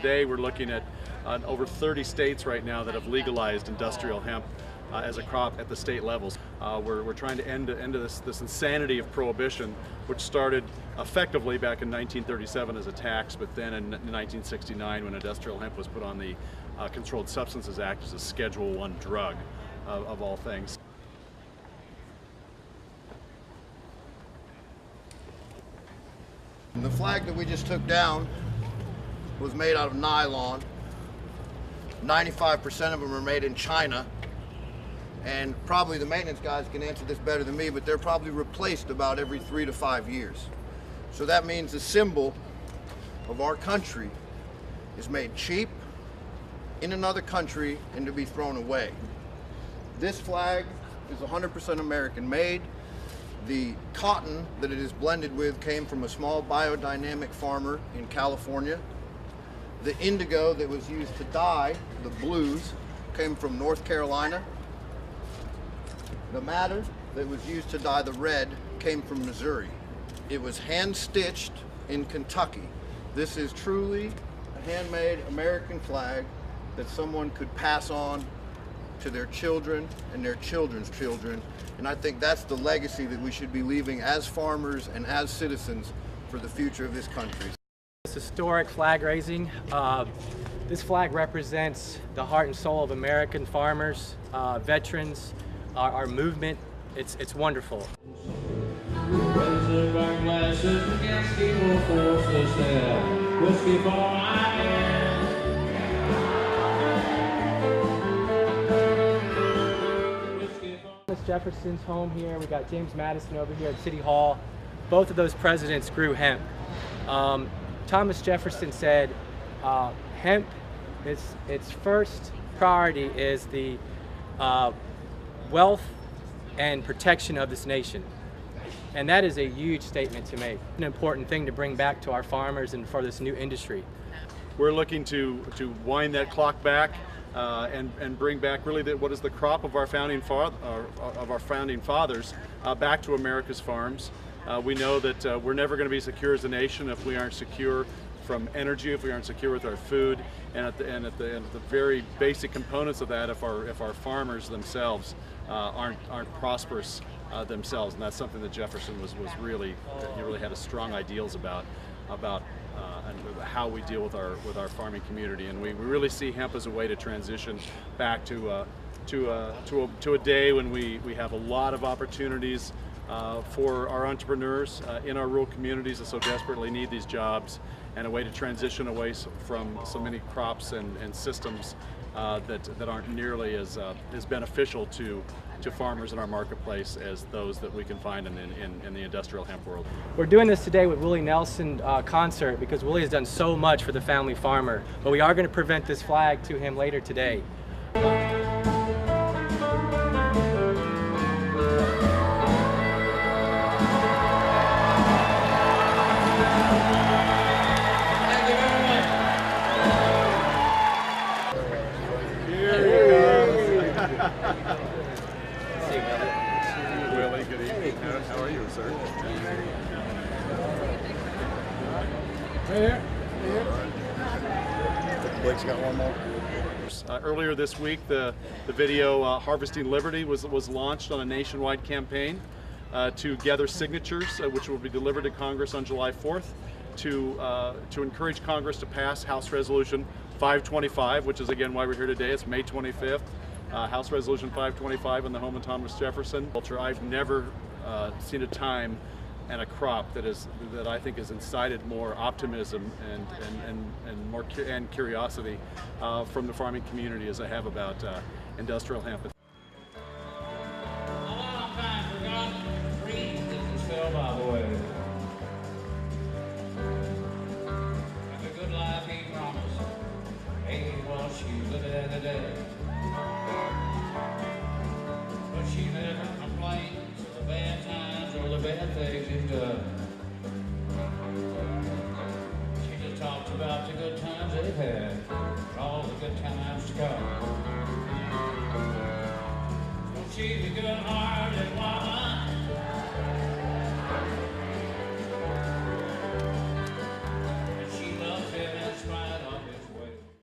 today we're looking at over 30 states right now that have legalized industrial hemp as a crop at the state levels. We're trying to end this insanity of prohibition, which started effectively back in 1937 as a tax, but then in 1969 when industrial hemp was put on the Controlled Substances Act as a Schedule I drug of all things. The flag that we just took down was made out of nylon. 95% of them are made in China. And probably the maintenance guys can answer this better than me, but they're probably replaced about every 3 to 5 years. So that means the symbol of our country is made cheap in another country and to be thrown away. This flag is 100% American made. The cotton that it is blended with came from a small biodynamic farmer in California. The indigo that was used to dye the blues came from North Carolina. The madder that was used to dye the red came from Missouri. It was hand-stitched in Kentucky. This is truly a handmade American flag that someone could pass on to their children and their children's children. And I think that's the legacy that we should be leaving as farmers and as citizens for the future of this country. This historic flag raising. This flag represents the heart and soul of American farmers, veterans, our movement. It's wonderful. Thomas Jefferson's home here. We got James Madison over here at City Hall. Both of those presidents grew hemp. Thomas Jefferson said hemp, its first priority is the wealth and protection of this nation. And that is a huge statement to make. An important thing to bring back to our farmers and for this new industry. We're looking to wind that clock back and bring back really what is the crop of our founding fathers back to America's farms. We know that we're never going to be secure as a nation if we aren't secure from energy, if we aren't secure with our food, and at the very basic components of that, if our farmers themselves aren't prosperous themselves, and that's something that Jefferson was really, he really had a strong ideals about and how we deal with our farming community. And we really see hemp as a way to transition back to a day when we have a lot of opportunities for our entrepreneurs in our rural communities that so desperately need these jobs, and a way to transition away from so many crops and systems that aren't nearly as beneficial to farmers in our marketplace as those that we can find in the industrial hemp world. We're doing this today with Willie Nelson concert because Willie has done so much for the family farmer, but we are going to present this flag to him later today. Willie, good evening. How are you, sir? Right here. Blake's got one more. Earlier this week, the video Harvesting Liberty was launched on a nationwide campaign to gather signatures, which will be delivered to Congress on July 4th, to encourage Congress to pass House Resolution 525, which is again why we're here today. It's May 25th. House Resolution 525 in the home of Thomas Jefferson. I've never seen a time and a crop that I think has incited more optimism and curiosity from the farming community as I have about industrial hemp. She never complains of the bad times or the bad things he's done. She just talks about the good times they've had and all the good times to come. So she's a good-hearted woman.